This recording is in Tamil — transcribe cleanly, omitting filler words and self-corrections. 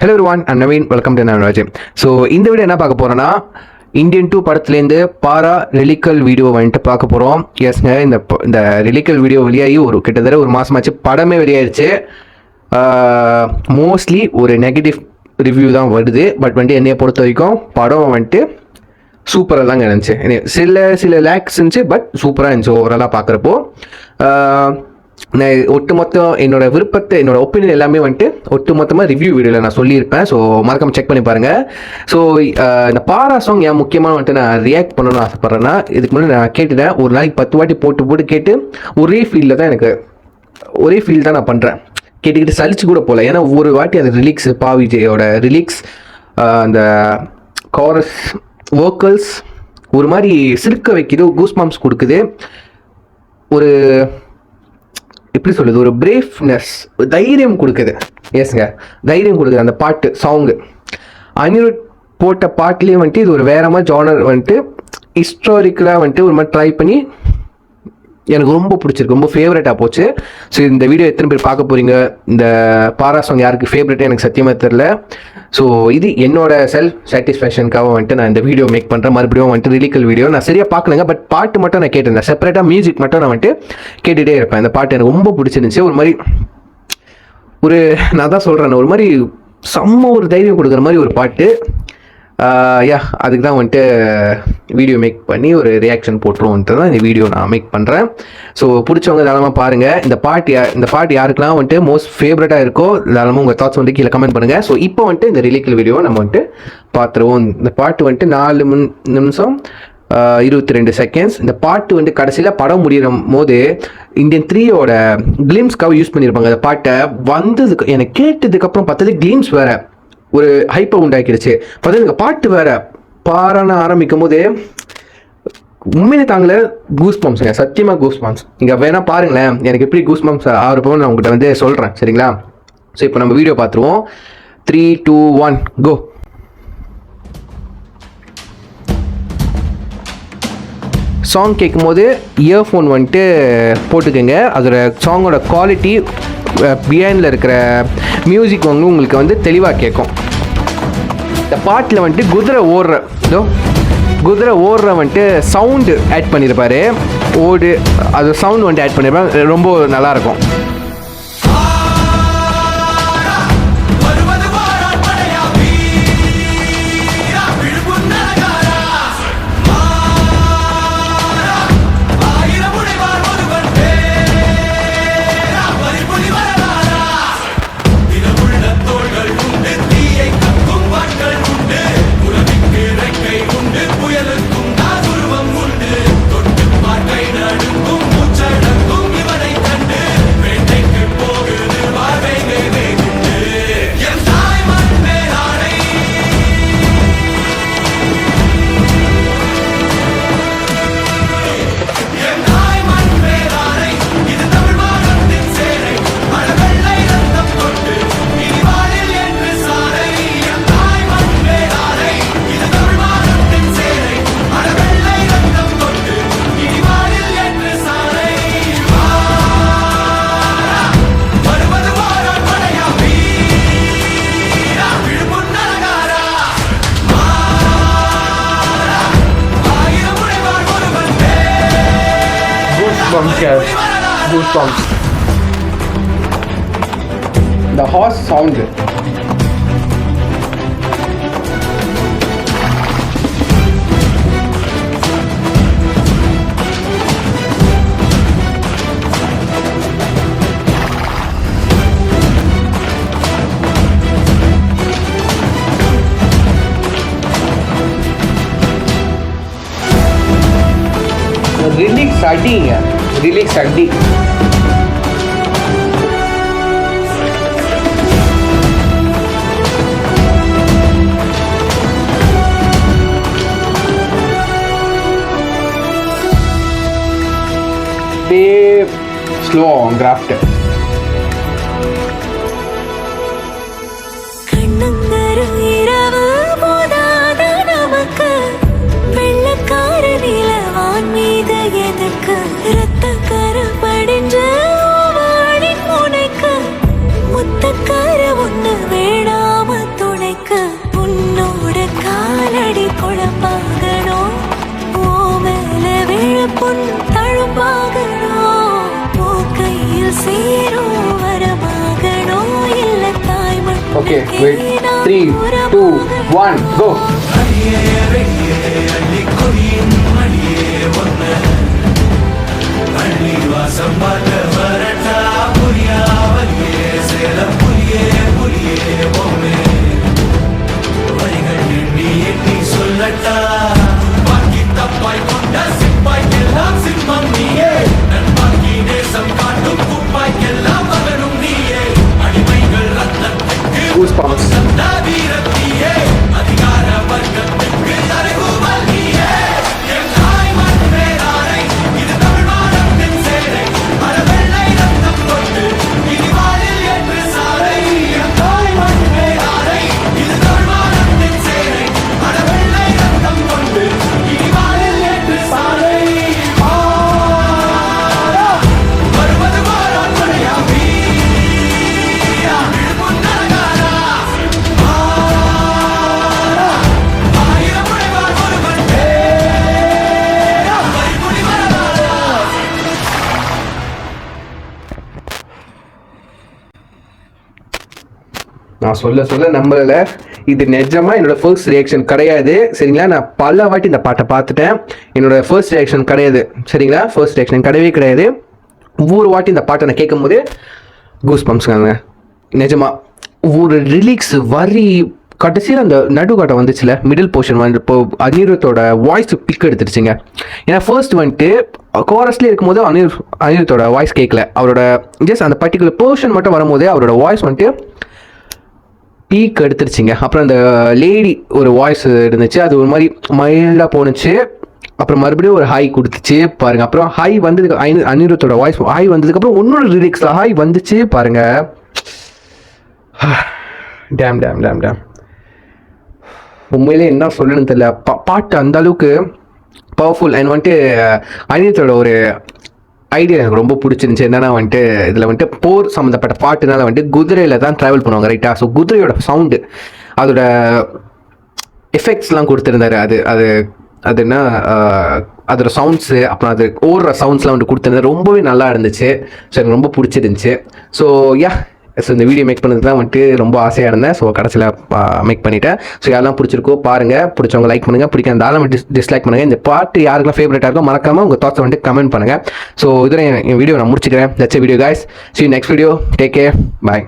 Hello everyone, I Naveen. Welcome to Navaraj. So இந்த வீடியோ என்ன பார்க்க போகிறோன்னா, இந்தியன் 2 படத்துலேருந்து பாரா ரிலிக்கல் வீடியோ வந்துட்டு பார்க்க போகிறோம். எஸ்ங்க, இந்த ரிலிக்கல் வீடியோ வெளியாகி கிட்டத்தட்ட ஒரு மாதமாச்சு. படமே வெளியாகிடுச்சு. மோஸ்ட்லி ஒரு நெகட்டிவ் ரிவ்யூ தான் வருது. பட் வந்துட்டு என்னையை பொறுத்த வரைக்கும் படம் வந்துட்டு சூப்பராக தாங்க இருந்துச்சு. சில லேக்ஸ் இருந்துச்சு, பட் சூப்பராக இருந்துச்சு ஓவராலாக பார்க்குறப்போ. நான் ஒட்டுமொத்தம் என்னோட விருப்பத்தை, என்னோட ஒப்பீனியன் எல்லாமே வந்துட்டு ஒட்டுமொத்தமாக ரிவ்யூ வீடியோவில் நான் சொல்லியிருப்பேன். ஸோ மறக்காம செக் பண்ணி பாருங்கள். ஸோ இந்த பாரா சாங் ஏன் முக்கியமாக வந்துட்டு நான் ரியாக்ட் பண்ணணும்னு ஆசைப்பட்றேன்னா, இதுக்கு முன்னாடி நான் கேட்டுட்டேன். ஒரு நாளைக்கு 10 வாட்டி போட்டு கேட்டு ஒரே ஃபீல் தான் நான் பண்ணுறேன். கேட்டுக்கிட்டு சலிச்சு கூட போகல. ஏன்னா ஒரு வாட்டி அந்த ரிலீக்ஸ், பாவிஜயோட ரிலீக்ஸ், அந்த கோரஸ் வோக்கல்ஸ் ஒரு மாதிரி சிரிக்க வைக்குது, கூஸ் பம்ப்ஸ் கொடுக்குது. ஒரு எப்படி சொல்லுது, ஒரு பிரேவ்னஸ், தைரியம் கொடுக்குது. எஸ்ங்க, தைரியம் கொடுக்குது அந்த பாட்டு சாங்கு. அனிருத் போட்ட பாட்டுலேயே வந்துட்டு இது ஒரு வேற மாதிரி ஜானர் வந்துட்டு ஹிஸ்டாரிக்கலாக வந்துட்டு ஒரு மாதிரி ட்ரை பண்ணி எனக்கு ரொம்ப பிடிச்சிருக்கு, ரொம்ப ஃபேவரட்டாக போச்சு. ஸோ இந்த வீடியோ எத்தனை பேர் பார்க்க போகிறீங்க, இந்த பாரா சாங் யாருக்கு ஃபேவரட்டே எனக்கு சத்தியமாக தெரில. ஸோ இது என்னோட செல்ஃப் சாட்டிஸ்ஃபேக்ஷனுக்காக வந்துட்டு நான் இந்த வீடியோ மேக் பண்ணுறேன். மறுபடியும் வந்துட்டு ரிலிக்கல் வீடியோ நான் சரியாக பார்க்கலங்க, பட் பாட்டு மட்டும் நான் கேட்டிருந்தேன். செப்பரேட்டாக மியூசிக் மட்டும் நான் வந்துட்டு கேட்டுகிட்டே இருப்பேன். இந்த பாட்டு எனக்கு ரொம்ப பிடிச்சிருந்துச்சு. ஒரு மாதிரி நான் தான் சொல்கிறேன், ஒரு மாதிரி செம்ம ஒரு தைரியம் கொடுக்குற மாதிரி ஒரு பாட்டு. அதுக்கு தான் வந்துட்டு வீடியோ மேக் பண்ணி ஒரு ரியாக்ஷன் போட்டுருவோன்ட்டு தான் இந்த வீடியோ நான் மேக் பண்ணுறேன். ஸோ பிடிச்சவங்க தாராளமாக பாருங்கள். இந்த பாட்டு யாருக்கெல்லாம் வந்துட்டு மோஸ்ட் ஃபேவரட்டாக இருக்கோ தாராளமாக உங்கள் தாட்ஸ் வந்துட்டு கீழே கமெண்ட் பண்ணுங்கள். ஸோ இப்போ வந்துட்டு இந்த ரிலிக்கல் வீடியோவை நம்ம வந்துட்டு பார்த்துருவோம். இந்த பாட்டு வந்துட்டு 4 நிமிஷம் 22 செகண்ட்ஸ். இந்த பாட்டு வந்துட்டு கடைசியில் படம் முடிகிற போது இந்தியன் 3யோட கிளிம்ஸ்க்காக யூஸ் பண்ணியிருப்பாங்க. அந்த பாட்டை வந்ததுக்கு எனக்கு கேட்டதுக்கப்புறம் பார்த்தது கிளிம்ஸ் வேறு ஒரு ஹைப்பை உண்டாக்கிடுச்சு. பார்த்தா பாட்டு வேற பாரான ஆரம்பிக்கும் போதே உண்மையிலே தாங்கல கூஸ் பம்ப்ஸுங்க, சத்தியமாக கூஸ் பம்ப்ஸ். இங்கே வேணா பாருங்களேன், எனக்கு எப்படி கூஸ் பம்ப்ஸ் ஆகிறப்போ நான் உங்கள்கிட்ட வந்து சொல்கிறேன், சரிங்களா? ஸோ இப்போ நம்ம வீடியோ பார்த்துருவோம். 3, 2, 1 கோ. சாங் கேட்கும்போது இயர்ஃபோன் வந்துட்டு போட்டுக்கோங்க. அதோட சாங்கோட குவாலிட்டி, பிஹைண்டில் இருக்கிற மியூசிக் உங்களுக்கு வந்து தெளிவாக கேட்கும். இந்த பாட்டில் வந்துட்டு குதிரை ஓடுற வந்துட்டு சவுண்டு ஆட் பண்ணியிருப்பாரு. அது சவுண்டு வந்துட்டு ஆட் பண்ணியிருப்பாரு. ரொம்ப நல்லாயிருக்கும். Goosebumps. The horse sound. Relax அடி. Slow on graft. முத்தக்கார ஒண்ணு வேணாம Wait. 3, 2, 1, go. Goosebumps. நான் சொல்ல நம்பல, இது நிஜமா என்னோட ஃபர்ஸ்ட் ரியாக்ஷன் கிடையாது சரிங்களா. நான் பல வாட்டி இந்த பாட்டை பார்த்துட்டேன், என்னோட ஃபர்ஸ்ட் ரியாக்ஷன் கிடையாது சரிங்களா. ஃபர்ஸ்ட் ரியாக்ஷன் கிடையாது. ஒவ்வொரு வாட்டி இந்த பாட்டை நான் கேட்கும் போது கூஸ் பம்ப்ஸ்காங்க நிஜமா. ஒரு ரிலீக்ஸ் வரி கடைசியில் அந்த நடுக்காட்டை வந்துச்சுல, மிடில் போர்ஷன் வந்து இப்போ அனிருத்தோட வாய்ஸ் பிக் எடுத்துருச்சுங்க. ஏன்னா ஃபர்ஸ்ட் வந்துட்டு கோரஸ்லேயே இருக்கும்போது அனிருத்தோட வாய்ஸ் கேட்கல, அவரோட ஜஸ்ட் அந்த பர்டிகுலர் போர்ஷன் மட்டும் வரும்போதே அவரோட வாய்ஸ் வந்துட்டு பீக் எடுத்துருச்சிங்க. அப்புறம் அந்த லேடி ஒரு வாய்ஸ் இருந்துச்சு, அது ஒரு மாதிரி மைல்டாக போணுச்சு. அப்புறம் மறுபடியும் ஒரு ஹாய் கொடுத்துச்சு பாருங்க. அப்புறம் ஹாய் வந்ததுக்கு அனிருத்தோட வாய்ஸ் ஹாய் வந்ததுக்கப்புறம் இன்னொரு லிரிக்ஸில் ஹாய் வந்துச்சு பாருங்க. டேம் டேம் டேம் டேம் உண்மையிலே என்ன சொல்லணும்னு தெரியல. பாட்டு அந்த அளவுக்கு பவர்ஃபுல். அண்ட் வந்துட்டு அனிருத்தோட ஒரு ஐடியா எனக்கு ரொம்ப பிடிச்சிருந்துச்சு. என்னன்னா வந்துட்டு இதில் வந்துட்டு போர் சம்மந்தப்பட்ட பாட்டுனால வந்துட்டு குதிரையில் தான் ட்ராவல் பண்ணுவாங்க ரைட்டா. ஸோ குதிரையோட சவுண்டு, அதோட எஃபெக்ட்ஸ்லாம் கொடுத்துருந்தாரு. அது என்ன அதோட சவுண்ட்ஸு, அப்புறம் அது ஓடுற சவுண்ட்ஸ்லாம் வந்துட்டு கொடுத்துருந்தாரு. ரொம்பவே நல்லா இருந்துச்சு. ஸோ எனக்கு ரொம்ப பிடிச்சிருந்துச்சு. ஸோ ஸோ இந்த வீடியோ மேக் பண்ணதுக்கு தான் வந்துட்டு ரொம்ப ஆசையாக இருந்தேன். ஸோ கடைசியில் மேக் பண்ணிட்டேன். ஸோ யாரெல்லாம் பிடிச்சிருக்கோ பாருங்கள், பிடிச்சவங்க லைக் பண்ணுங்கள், பிடிக்காத தாராளம் டிஸ்லைக் பண்ணுங்கள். இந்த பாட்டு யாருக்கெல்லாம் ஃபேவரட்டாக இருக்கோ மறக்காமல் உங்கள் தாட்ஸை வந்துட்டு கமெண்ட் பண்ணுங்கள். ஸோ இதில் என் வீடியோ நான் முடிச்சுக்கிறேன். That's a video guys. See you next video. Take care. Bye.